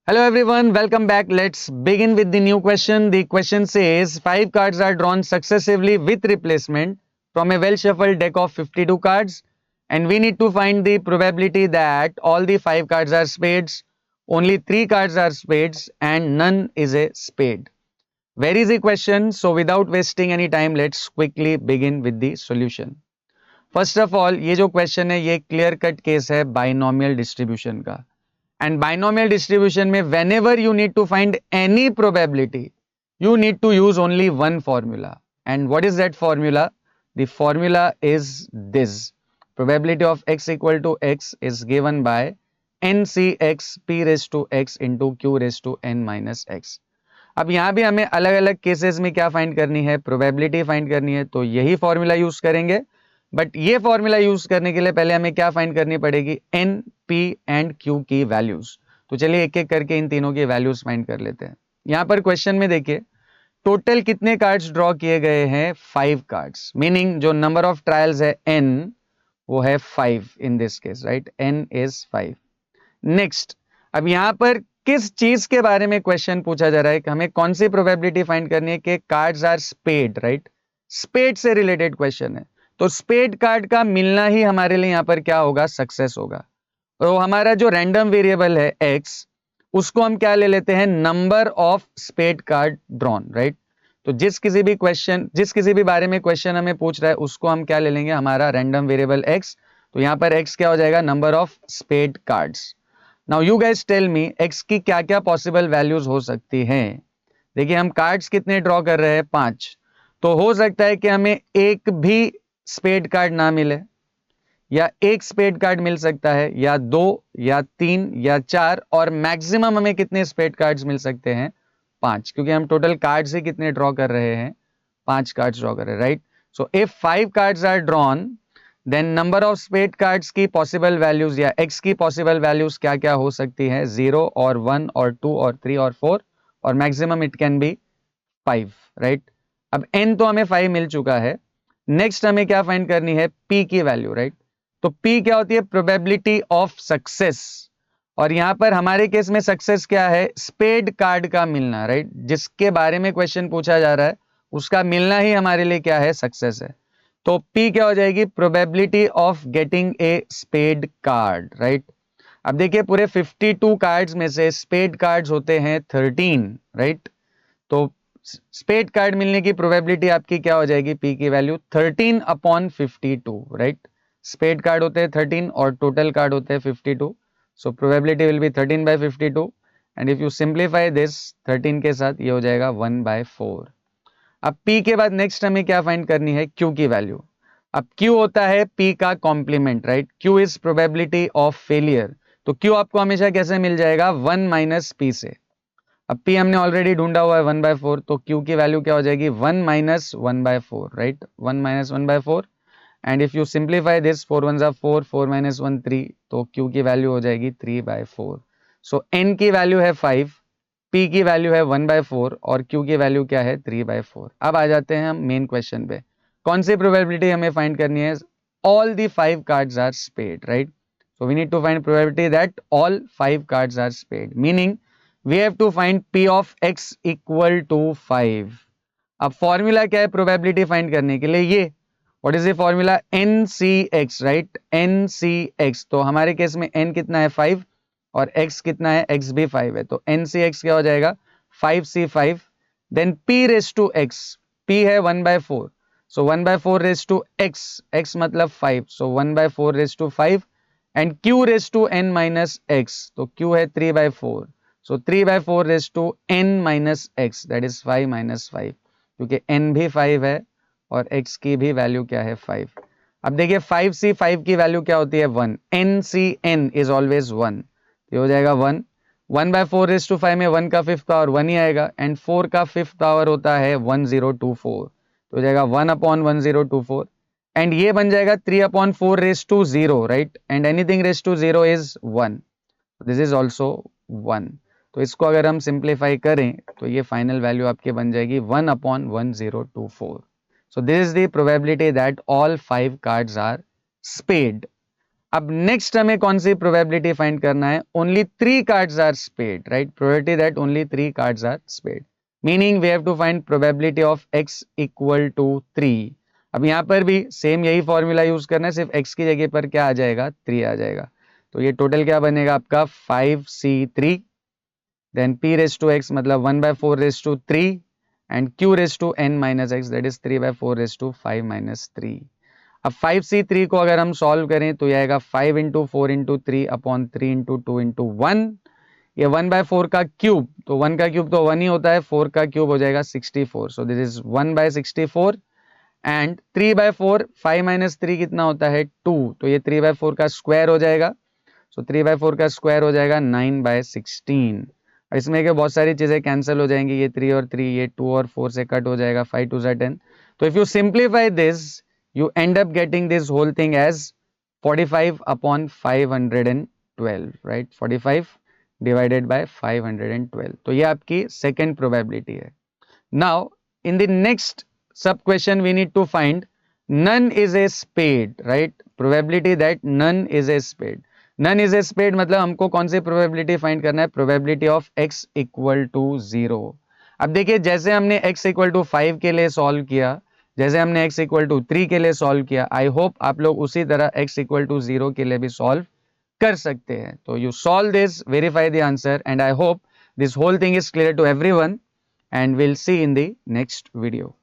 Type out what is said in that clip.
Hello everyone, welcome back. Let's begin with the new question. The question says 5 cards are drawn successively with replacement from a well shuffled deck of 52 cards, and we need to find the probability that all the 5 cards are spades, only 3 cards are spades and none is a spade. Very easy question, so without wasting any time let's quickly begin with the solution. First of all ये जो question है ये clear cut case है binomial distribution का. And binomial distribution में whenever you need to find any probability you need to use only one formula. And what is that formula? The formula is this: probability of x equal to x is given by ncx p raised to x into q raised to n minus x. अब यहां भी हमें अलग अलग cases में क्या find करनी है, प्रोबेबिलिटी फाइंड करनी है, तो यही फॉर्मूला यूज करेंगे. बट ये फॉर्मूला यूज करने के लिए पहले हमें क्या फाइंड करनी पड़ेगी, एन पी एंड क्यू की वैल्यूज. तो चलिए एक एक करके इन तीनों की वैल्यूज फाइंड कर लेते हैं. यहां पर क्वेश्चन में देखिए टोटल कितने कार्ड्स ड्रॉ किए गए हैं, 5 कार्ड्स, मीनिंग जो नंबर ऑफ ट्रायल्स है n वो है 5 in this case, right, n is 5. Next, अब यहां पर किस चीज के बारे में क्वेश्चन पूछा जा रहा है कि हमें कौन सी प्रोबेबिलिटी फाइंड करनी है कि cards are spade, right, spade से रिलेटेड क्वेश्चन है. तो स्पेड कार्ड का मिलना ही हमारे लिए यहां पर क्या होगा, सक्सेस होगा. तो हमारा जो रैंडम वेरिएबल है x, उसको हम क्या ले लेते हैं, number of spade card drawn, right. तो जिस किसी भी बारे में क्वेश्चन हमें पूछ रहा है उसको हम क्या ले लेंगे, हमारा रैंडम वेरिएबल x. तो यहां पर x क्या हो जाएगा, number of spade cards. Now you guys tell me x की क्या क्या पॉसिबल वैल्यूज हो सकती हैं. देखिए हम कार्ड्स कितने ड्रॉ कर रहे हैं, 5. तो हो सकता है कि हमें एक भी स्पेड कार्ड ना मिले, या एक स्पेड कार्ड मिल सकता है, या 2 या 3 या 4, और मैक्सिमम हमें कितने स्पेड कार्ड्स मिल सकते हैं, 5, क्योंकि हम टोटल कार्ड्स ही कितने ड्रॉ कर रहे हैं, 5 कार्ड्स ड्रॉ कर रहे हैं, right. So if 5 cards are drawn then number of spade cards की पॉसिबल वैल्यूज या x की पॉसिबल वैल्यूज क्या क्या हो सकती है, 0 और 1 और 2 और 3 और 4, और maximum it can be 5, right. अब n तो हमें 5 मिल चुका है. नेक्स्ट हमें क्या फाइंड करनी है, p की वैल्यू, राइट. तो p क्या होती है, प्रोबेबिलिटी ऑफ सक्सेस. और यहां पर हमारे केस में सक्सेस क्या है, स्पेड कार्ड का मिलना, राइट. जिसके बारे में क्वेश्चन पूछा जा रहा है उसका मिलना ही हमारे लिए क्या है, सक्सेस है. तो P क्या हो जाएगी, probability of getting a spade card, right. अब देखिए पूरे 52 कार्ड्स में से स्पेड कार्ड्स होते हैं 13, राइट. तो स्पेड कार्ड मिलने की प्रोबेबिलिटी आपकी क्या हो जाएगी, P की वैल्यू 13/52, राइट. स्पेड कार्ड होते हैं 13 और टोटल कार्ड होते हैं 52. So probability will be 13/52. And if you simplify this 13 के साथ ये हो जाएगा 1/4. अब P के बाद नेक्स्ट हमें क्या फाइंड करनी है, Q की वैल्यू. अब Q होता है P का complement, right. Q is probability of failure. तो Q आपको हमेशा कैसे मिल जाएगा, 1 माइनस P से. अब P हमने ऑलरेडी ढूंढा हुआ है 1/4, तो Q की वैल्यू क्या हो जाएगी, 1 minus 1/4, right, 1 minus 1/4. And if you simplify this, 4 1 जा 4, 4 माइनस 1 3, तो Q की वैल्यू हो जाएगी 3/4. सो N की वैल्यू है 5, P की वैल्यू है 1/4 और Q की वैल्यू क्या है, 3/4. अब आ जाते हैं हम मेन क्वेश्चन पे. कौन सी प्रोबेबिलिटी हमें फाइंड करनी है, all the 5 cards are spade, right. So we need to find probability that all 5 cards are spade, meaning we have to find P of x equal to 5. अब formula क्या है probability find करने के लिए, ये what is the formula, NCX, right, NCX. तो हमारे case में n कितना है, 5, और x कितना है, x भी 5 है. तो NCX क्या हो जाएगा, 5C5. Then P raise to x, P है 1/4, सो 1/4 रेस टू x, x मतलब 5, so 1/4 raise to 5. And Q raise to n minus x, तो Q है 3/4, so 3/4 raise to n minus x, that is 5 minus 5, क्योंकि n भी 5 है और x की भी वैल्यू क्या है, 5. अब देखिए 5C5 की वैल्यू क्या होती है, 1. NCN इज ऑलवेज 1, ये हो जाएगा 1. 1/4 रेस टू 5 में 1 का 5th पावर 1 ही आएगा, एंड 4 का 5th पावर होता है 1024, तो हो जाएगा 1/1024. एंड ये बन जाएगा 3/4 raise to 0, right, and anything raise to 0 is 1, this is also 1. तो इसको अगर हम सिंप्लीफाई करें तो ये फाइनल वैल्यू आपकी बन जाएगी 1/1024. So this is the probability that all 5 cards are spade. अब नेक्स्ट हमें कौन सी प्रोबेबिलिटी फाइंड करना है? Only 3 cards are spade, right? Probability that only 3 cards are spade, meaning we have to find probability of x equal to 3। अब यहाँ पर भी सेम यही फॉर्मूला यूज करना है, सिर्फ x की जगह पर क्या आ जाएगा? 3 आ जाएगा। तो ये टोटल क्या बनेगा आपका? 5c3, then p raise to x मतलब 1/4 raise to 3 and q raise to n minus x, that is 3/4 raise to 5 minus 3। अब 5c3 को अगर हम सॉल्व करें तो ये आएगा 5 into 4 into 3 upon 3 into 2 into 1। ये 1/4 का क्यूब, तो 1 का क्यूब तो 1 ही होता है, 4 का क्यूब हो जाएगा 64। So this is 1/64 and 3/4, 5 minus 3 कितना होता है? 2, तो ये 3/4 का स्क्वायर हो जाएगा। सो 3/4 का स्क्वायर हो जाएगा 9/16। इसमें के बहुत सारी चीजें कैंसिल हो जाएंगी, ये 3 और 3, ये 2 और 4 से कट हो जाएगा, 5 2 10। तो if you simplify this you end up getting this whole thing as 45 upon 512, right? 45 divided by 512। तो ये आपकी second probability है। Now in the next sub question we need to find none is a spade, right? Probability that none is a spade। none is a spade मतलब हमको कौन सी probability find करना है? probability of x equal to 0। अब देखिए जैसे हमने x equal to 5 के लिए solve किया, जैसे हमने x इक्वल टू 3 के लिए सॉल्व किया, आई होप आप लोग उसी तरह x इक्वल टू 0 के लिए भी सॉल्व कर सकते हैं। तो you solve this, verify the answer and I hope this whole thing is clear to everyone and will see in the next video.